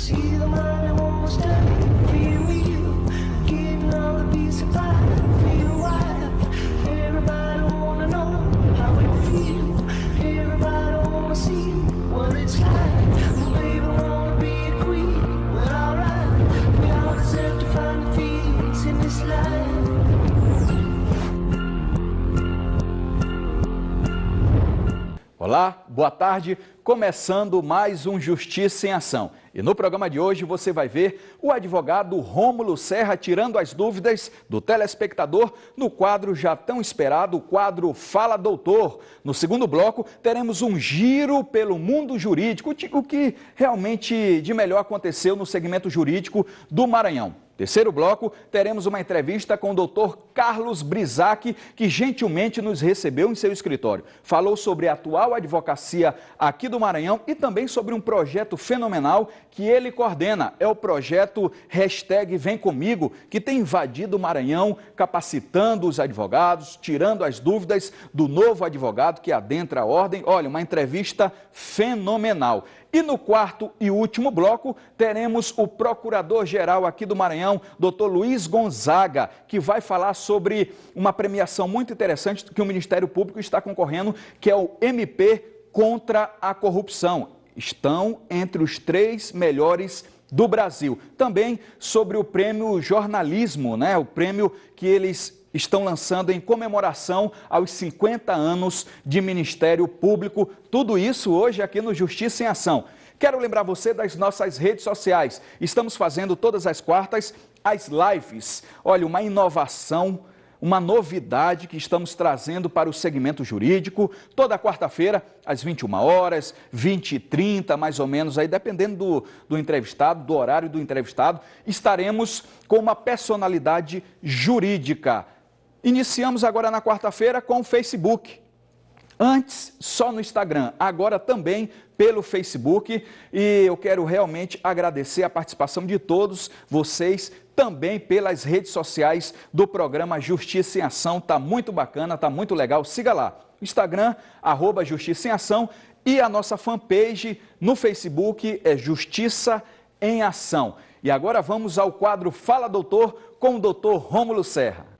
See the money almost done. Feel you, getting all the peace of mind. Feel wild. Everybody wanna know how it feel. Everybody wanna see what it's like. Well, baby, wanna be a queen. Well, alright. We all deserve to find the peace in this life. Olá, boa tarde. Começando mais um Justiça em Ação. E no programa de hoje você vai ver o advogado Rômulo Serra tirando as dúvidas do telespectador no quadro já tão esperado, o quadro Fala Doutor. No segundo bloco teremos um giro pelo mundo jurídico, o que realmente de melhor aconteceu no segmento jurídico do Maranhão. Terceiro bloco, teremos uma entrevista com o Dr. Carlos Brisac, que gentilmente nos recebeu em seu escritório. Falou sobre a atual advocacia aqui do Maranhão e também sobre um projeto fenomenal que ele coordena. É o projeto #Vem Comigo, que tem invadido o Maranhão, capacitando os advogados, tirando as dúvidas do novo advogado que adentra a ordem. Olha, uma entrevista fenomenal. E no quarto e último bloco, teremos o procurador-geral aqui do Maranhão, Dr. Luiz Gonzaga, que vai falar sobre uma premiação muito interessante que o Ministério Público está concorrendo, que é o MP contra a corrupção. Estão entre os 3 melhores do Brasil. Também sobre o prêmio jornalismo, né? O prêmio que eles estão lançando em comemoração aos 50 anos de Ministério Público. Tudo isso hoje aqui no Justiça em Ação. Quero lembrar você das nossas redes sociais. Estamos fazendo todas as quartas as lives. Olha, uma inovação, uma novidade que estamos trazendo para o segmento jurídico. Toda quarta-feira, às 21 horas, 20h30, mais ou menos, aí dependendo do entrevistado, do horário do entrevistado, estaremos com uma personalidade jurídica. Iniciamos agora na quarta-feira com o Facebook. Antes, só no Instagram, agora também pelo Facebook. E eu quero realmente agradecer a participação de todos vocês, também pelas redes sociais do programa Justiça em Ação. Tá muito bacana, tá muito legal. Siga lá, Instagram, @Justiça em Ação, e a nossa fanpage no Facebook é Justiça em Ação. E agora vamos ao quadro Fala Doutor com o Dr. Rômulo Serra.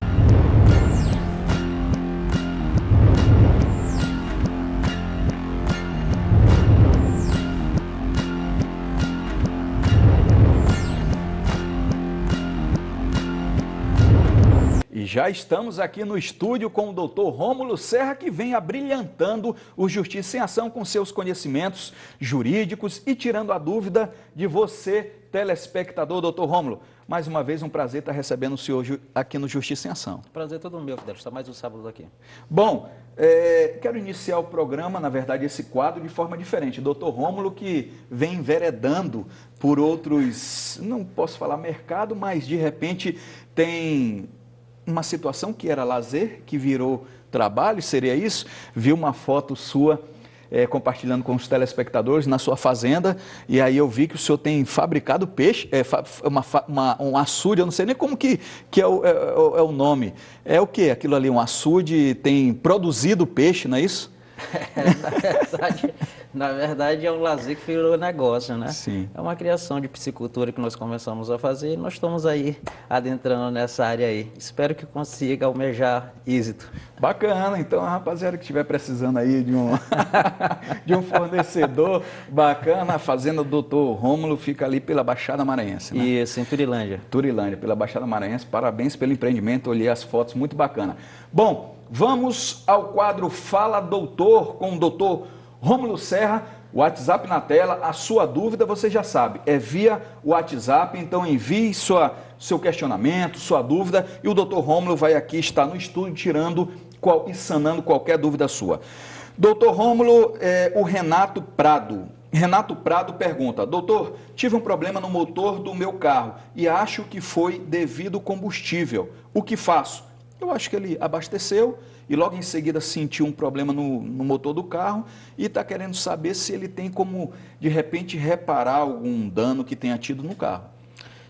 E já estamos aqui no estúdio com o Dr. Rômulo Serra, que vem abrilhantando o Justiça em Ação com seus conhecimentos jurídicos e tirando a dúvida de você, telespectador. Dr. Rômulo, mais uma vez um prazer estar recebendo o senhor aqui no Justiça em Ação. Prazer todo meu, Fidel. Está mais um sábado aqui. Bom, quero iniciar o programa, na verdade, esse quadro de forma diferente. Dr. Rômulo, que vem enveredando por outros, não posso falar mercado, mas de repente tem uma situação que era lazer, que virou trabalho, seria isso? Vi uma foto sua compartilhando com os telespectadores na sua fazenda, e aí eu vi que o senhor tem fabricado peixe, um açude, eu não sei nem como que é o nome. É o que? Aquilo ali, um açude, tem produzido peixe, não é isso? Na verdade é um lazer que virou negócio, né? Sim. É uma criação de piscicultura que nós começamos a fazer e nós estamos aí adentrando nessa área aí. Espero que consiga almejar êxito. Bacana, então a rapaziada que estiver precisando aí de um fornecedor bacana, a fazenda do Dr. Rômulo fica ali pela Baixada Maranhense, né? Isso, em Turilândia. Turilândia, pela Baixada Maranhense. Parabéns pelo empreendimento, olhei as fotos, muito bacana. Bom, vamos ao quadro Fala Doutor com o Dr. Rômulo Serra. O WhatsApp na tela, a sua dúvida você já sabe, é via WhatsApp, então envie seu questionamento, sua dúvida, e o Dr. Rômulo vai aqui estar no estúdio tirando e sanando qualquer dúvida sua. Dr. Rômulo, o Renato Prado. Renato Prado pergunta: doutor, tive um problema no motor do meu carro e acho que foi devido ao combustível. O que faço? Eu acho que ele abasteceu e logo em seguida sentiu um problema no motor do carro e está querendo saber se ele tem como, de repente, reparar algum dano que tenha tido no carro.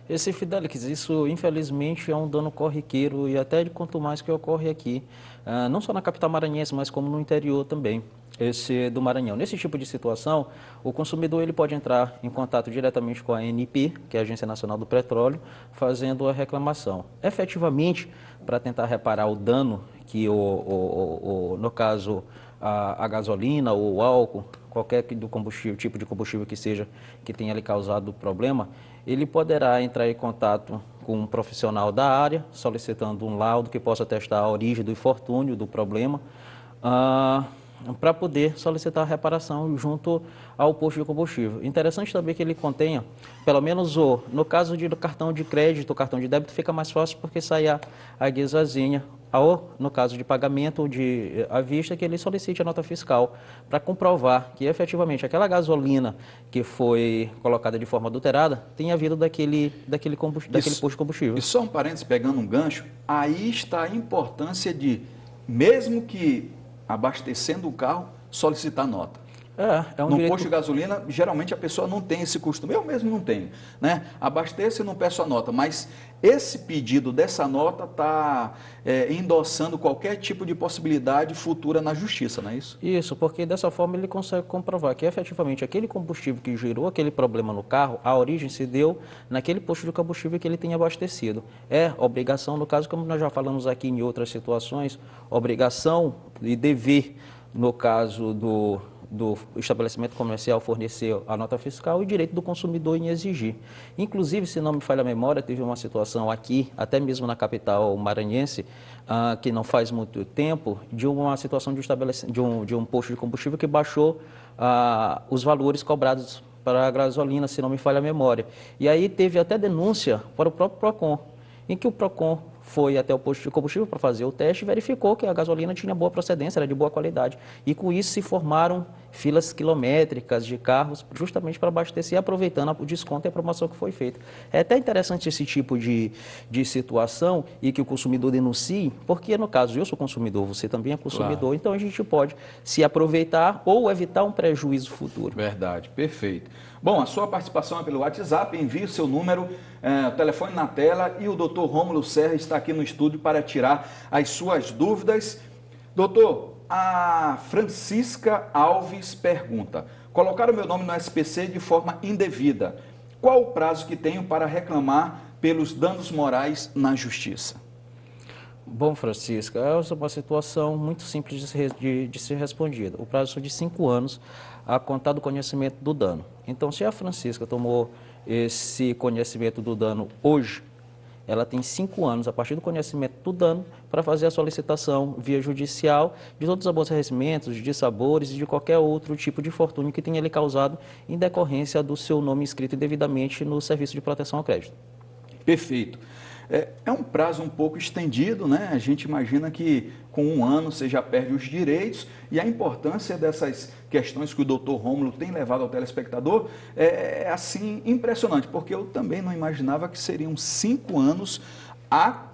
Esse Fidelix, isso infelizmente é um dano corriqueiro e até de quanto mais que ocorre aqui, não só na capital maranhense, mas como no interior também. esse do Maranhão. Nesse tipo de situação, o consumidor ele pode entrar em contato diretamente com a ANP, que é a Agência Nacional do Petróleo, fazendo a reclamação. Efetivamente, para tentar reparar o dano que, no caso, a gasolina ou o álcool, qualquer do combustível, tipo de combustível que seja, que tenha lhe causado o problema, ele poderá entrar em contato com um profissional da área, solicitando um laudo que possa testar a origem do infortúnio, do problema, para poder solicitar a reparação junto ao posto de combustível. Interessante também que ele contenha, pelo menos no caso do cartão de crédito, cartão de débito, fica mais fácil porque sai a guisazinha, ou no caso de pagamento à vista, que ele solicite a nota fiscal para comprovar que efetivamente aquela gasolina que foi colocada de forma adulterada tenha vindo daquele posto de combustível. E só um parênteses, pegando um gancho, aí está a importância de, mesmo que abastecendo o carro, solicitar nota. No posto de gasolina, geralmente a pessoa não tem esse costume. Eu mesmo não tenho, né? Abasteço e não peço a nota, mas esse pedido dessa nota está endossando qualquer tipo de possibilidade futura na justiça, não é isso? Isso, porque dessa forma ele consegue comprovar que efetivamente aquele combustível que gerou aquele problema no carro, a origem se deu naquele posto de combustível que ele tem abastecido. É obrigação, no caso, como nós já falamos aqui em outras situações, obrigação e dever, no caso do estabelecimento comercial, fornecer a nota fiscal e direito do consumidor em exigir. Inclusive, se não me falha a memória, teve uma situação aqui, até mesmo na capital maranhense, que não faz muito tempo, de uma situação de um posto de combustível que baixou os valores cobrados para a gasolina, se não me falha a memória. E aí teve até denúncia para o próprio PROCON, em que o PROCON foi até o posto de combustível para fazer o teste e verificou que a gasolina tinha boa procedência, era de boa qualidade. E com isso se formaram filas quilométricas de carros justamente para abastecer, aproveitando o desconto e a promoção que foi feita. É até interessante esse tipo de situação e que o consumidor denuncie, porque no caso eu sou consumidor, você também é consumidor, claro. Então a gente pode se aproveitar ou evitar um prejuízo futuro. Verdade, perfeito. Bom, a sua participação é pelo WhatsApp, envie o seu número, o telefone na tela e o Dr. Rômulo Serra está aqui no estúdio para tirar as suas dúvidas. Doutor, a Francisca Alves pergunta: colocaram meu nome no SPC de forma indevida. Qual o prazo que tenho para reclamar pelos danos morais na justiça? Bom, Francisca, é uma situação muito simples de ser respondida. O prazo é de 5 anos a contar do conhecimento do dano. Então, se a Francisca tomou esse conhecimento do dano hoje, ela tem 5 anos, a partir do conhecimento do dano, para fazer a solicitação via judicial de todos os aborrecimentos, de dissabores e de qualquer outro tipo de infortúnio que tenha lhe causado em decorrência do seu nome inscrito indevidamente no Serviço de Proteção ao Crédito. Perfeito. É um prazo um pouco estendido, né? A gente imagina que com 1 ano você já perde os direitos e a importância dessas questões que o Dr. Rômulo tem levado ao telespectador é assim impressionante, porque eu também não imaginava que seriam 5 anos a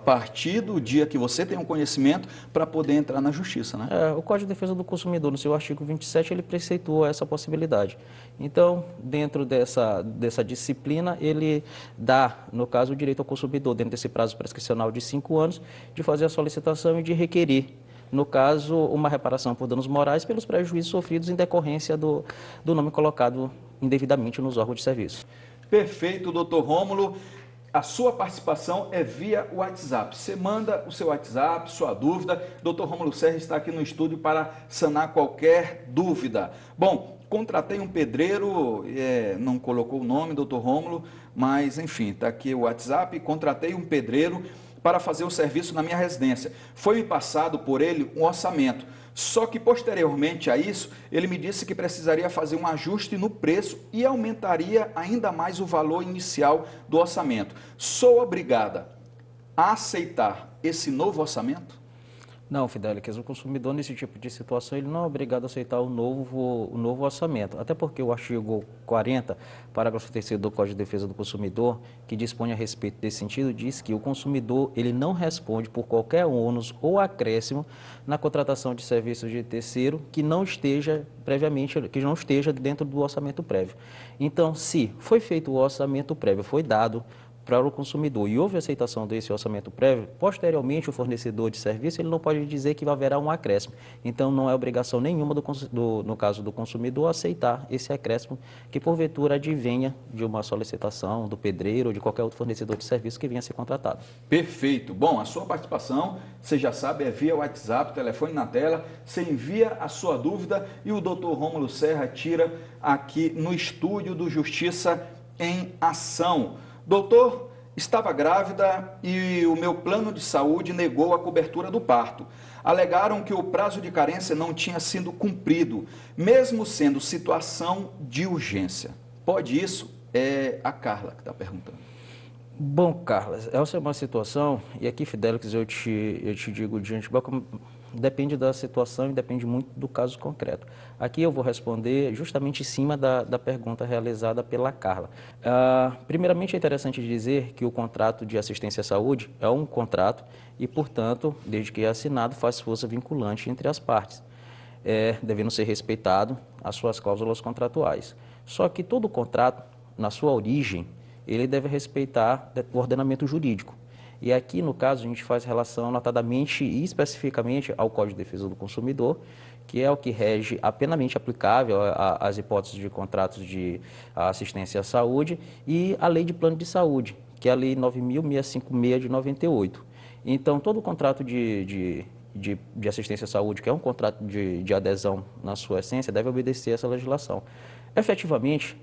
partir do dia que você tem um conhecimento para poder entrar na justiça, né? O Código de Defesa do Consumidor, no seu artigo 27, ele preceitua essa possibilidade. Então, dentro dessa disciplina, ele dá, no caso, o direito ao consumidor, dentro desse prazo prescricional de 5 anos, de fazer a solicitação e de requerer, no caso, uma reparação por danos morais pelos prejuízos sofridos em decorrência do nome colocado indevidamente nos órgãos de serviço. Perfeito, doutor Rômulo. A sua participação é via WhatsApp. Você manda o seu WhatsApp, sua dúvida. Dr. Rômulo Serra está aqui no estúdio para sanar qualquer dúvida. Bom, contratei um pedreiro, não colocou o nome, Dr. Rômulo, mas enfim, está aqui o WhatsApp. Contratei um pedreiro para fazer o serviço na minha residência. Foi-me passado por ele um orçamento. Só que posteriormente a isso, ele me disse que precisaria fazer um ajuste no preço e aumentaria ainda mais o valor inicial do orçamento. Sou obrigada a aceitar esse novo orçamento? Não, Fidelis, o consumidor nesse tipo de situação ele não é obrigado a aceitar o novo orçamento, até porque o artigo 40, parágrafo 3º do Código de Defesa do Consumidor, que dispõe a respeito desse sentido, diz que o consumidor ele não responde por qualquer ônus ou acréscimo na contratação de serviços de terceiro que não esteja dentro do orçamento prévio. Então, se foi feito o orçamento prévio, foi dado para o consumidor e houve aceitação desse orçamento prévio, posteriormente o fornecedor de serviço ele não pode dizer que haverá um acréscimo. Então não é obrigação nenhuma, no caso do consumidor, aceitar esse acréscimo que porventura advenha de uma solicitação do pedreiro ou de qualquer outro fornecedor de serviço que venha a ser contratado. Perfeito. Bom, a sua participação, você já sabe, é via WhatsApp, telefone na tela, você envia a sua dúvida e o Dr. Rômulo Serra tira aqui no estúdio do Justiça em Ação. Doutor, estava grávida e o meu plano de saúde negou a cobertura do parto. Alegaram que o prazo de carência não tinha sido cumprido, mesmo sendo situação de urgência. Pode isso? É a Carla que está perguntando. Bom, Carla, essa é uma situação, e aqui, Fidelix, eu te digo de antemão, depende da situação e depende muito do caso concreto. Aqui eu vou responder justamente em cima da pergunta realizada pela Carla. Primeiramente, é interessante dizer que o contrato de assistência à saúde é um contrato e, portanto, desde que é assinado, faz força vinculante entre as partes, devendo ser respeitado as suas cláusulas contratuais. Só que todo contrato, na sua origem, ele deve respeitar o ordenamento jurídico. E aqui, no caso, a gente faz relação notadamente e especificamente ao Código de Defesa do Consumidor, que é o que rege a plenamente aplicável às hipóteses de contratos de assistência à saúde, e a Lei de Plano de Saúde, que é a Lei 9.656 de 98. Então, todo contrato de assistência à saúde, que é um contrato de adesão na sua essência, deve obedecer essa legislação. Efetivamente,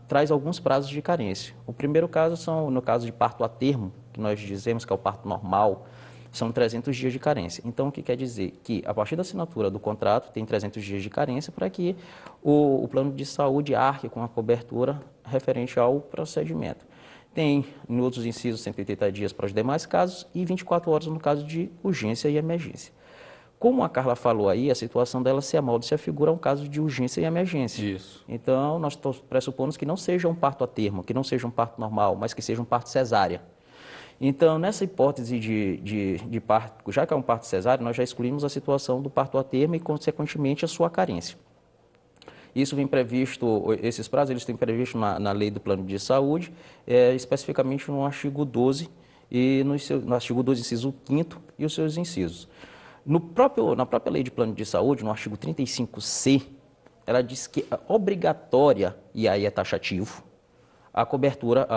traz alguns prazos de carência. O primeiro caso são, no caso de parto a termo, que nós dizemos que é o parto normal, são 300 dias de carência. Então, o que quer dizer? Que, a partir da assinatura do contrato, tem 300 dias de carência para que o plano de saúde arque com a cobertura referente ao procedimento. Tem, em outros incisos, 180 dias para os demais casos e 24 horas no caso de urgência e emergência. Como a Carla falou aí, a situação dela se amolda, se afigura um caso de urgência e emergência. Isso. Então, nós pressupomos que não seja um parto a termo, que não seja um parto normal, mas que seja um parto cesárea. Então, nessa hipótese de parto, já que é um parto cesárea, nós já excluímos a situação do parto a termo e, consequentemente, a sua carência. Isso vem previsto, esses prazos, eles têm previsto na Lei do Plano de Saúde, especificamente no artigo 12, e no artigo 12, inciso 5º e os seus incisos. Na própria Lei de Plano de Saúde, no artigo 35C, ela diz que é obrigatória, e aí é taxativo, a cobertura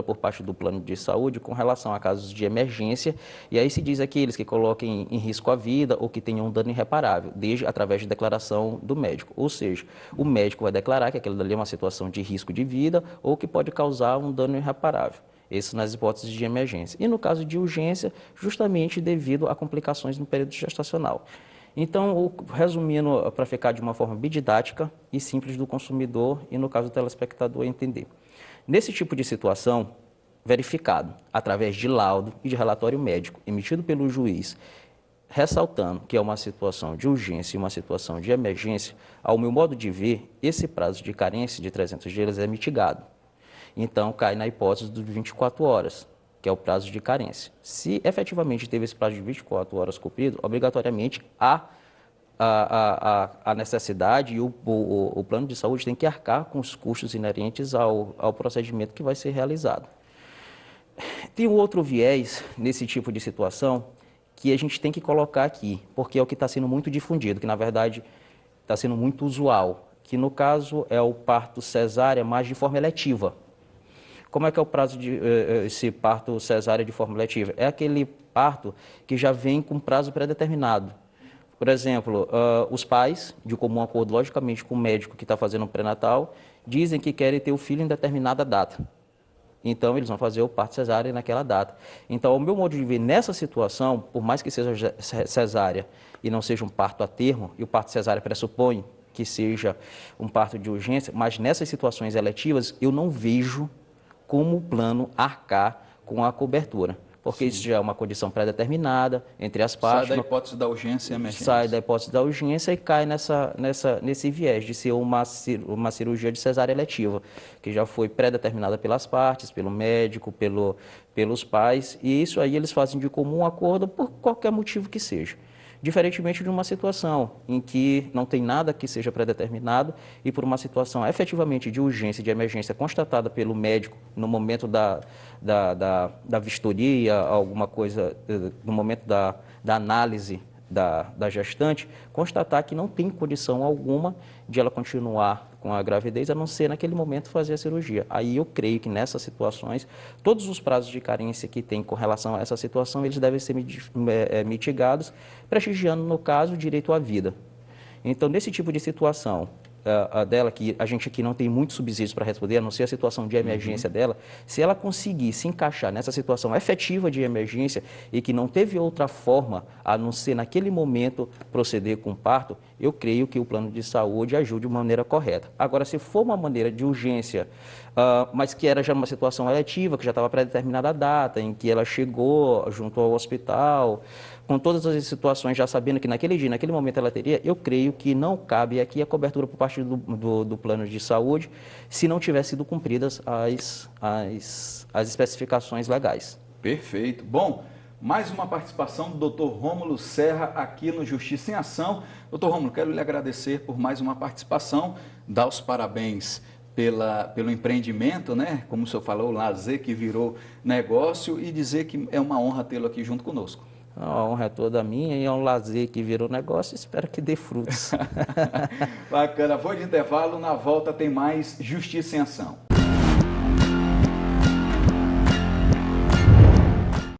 por parte do plano de saúde com relação a casos de emergência, e aí se diz aqueles que coloquem em risco a vida ou que tenham um dano irreparável, desde através de declaração do médico. Ou seja, o médico vai declarar que aquilo dali é uma situação de risco de vida ou que pode causar um dano irreparável. Isso nas hipóteses de emergência. E no caso de urgência, justamente devido a complicações no período gestacional. Então, resumindo, para ficar de uma forma bididática e simples do consumidor e, no caso do telespectador, entender. Nesse tipo de situação, verificado através de laudo e de relatório médico emitido pelo juiz, ressaltando que é uma situação de urgência e uma situação de emergência, ao meu modo de ver, esse prazo de carência de 300 dias é mitigado. Então, cai na hipótese de 24 horas, que é o prazo de carência. Se efetivamente teve esse prazo de 24 horas cumprido, obrigatoriamente há a necessidade e o plano de saúde tem que arcar com os custos inerentes ao procedimento que vai ser realizado. Tem um outro viés nesse tipo de situação que a gente tem que colocar aqui, porque é o que está sendo muito difundido, que na verdade está sendo muito usual, que no caso é o parto cesárea, mas de forma eletiva. Como é que é o prazo de esse parto cesárea de forma eletiva? É aquele parto que já vem com prazo pré-determinado. Por exemplo, os pais, de comum acordo, logicamente, com o médico que está fazendo um pré-natal, dizem que querem ter o filho em determinada data. Então, eles vão fazer o parto cesárea naquela data. Então, ao meu modo de ver, nessa situação, por mais que seja cesárea e não seja um parto a termo, e o parto cesárea pressupõe que seja um parto de urgência, mas nessas situações eletivas, eu não vejo como o plano arcar com a cobertura, porque isso já é uma condição pré-determinada entre as partes. Sai da hipótese da urgência e emergência. Sai da hipótese da urgência e cai nesse viés de ser uma cirurgia de cesárea eletiva, que já foi pré-determinada pelas partes, pelo médico, pelos pais, e isso aí eles fazem de comum acordo por qualquer motivo que seja. Diferentemente de uma situação em que não tem nada que seja predeterminado e por uma situação efetivamente de urgência, de emergência constatada pelo médico no momento da vistoria, alguma coisa, no momento da análise da gestante, constatar que não tem condição alguma de ela continuar com a gravidez, a não ser naquele momento fazer a cirurgia. Aí eu creio que nessas situações, todos os prazos de carência que tem com relação a essa situação, eles devem ser mitigados, prestigiando, no caso, o direito à vida. Então, nesse tipo de situação, a dela, que a gente aqui não tem muitos subsídios para responder, a não ser a situação de emergência dela, se ela conseguir se encaixar nessa situação efetiva de emergência e que não teve outra forma a não ser naquele momento proceder com o parto, eu creio que o plano de saúde ajude de maneira correta. Agora, se for uma maneira de urgência, mas que era já uma situação eletiva, que já estava pré-determinada a data, em que ela chegou junto ao hospital, com todas as situações, já sabendo que naquele dia, naquele momento ela teria, eu creio que não cabe aqui a cobertura por parte do plano de saúde, se não tiver sido cumpridas as especificações legais. Perfeito. Bom, mais uma participação do Dr. Rômulo Serra aqui no Justiça em Ação. Dr. Rômulo, quero lhe agradecer por mais uma participação, dar os parabéns pelo empreendimento, né? Como o senhor falou, o lazer que virou negócio, e dizer que é uma honra tê-lo aqui junto conosco. A honra é toda minha e é um lazer que virou negócio, espero que dê frutos. Bacana. Vou de intervalo, na volta tem mais Justiça em Ação.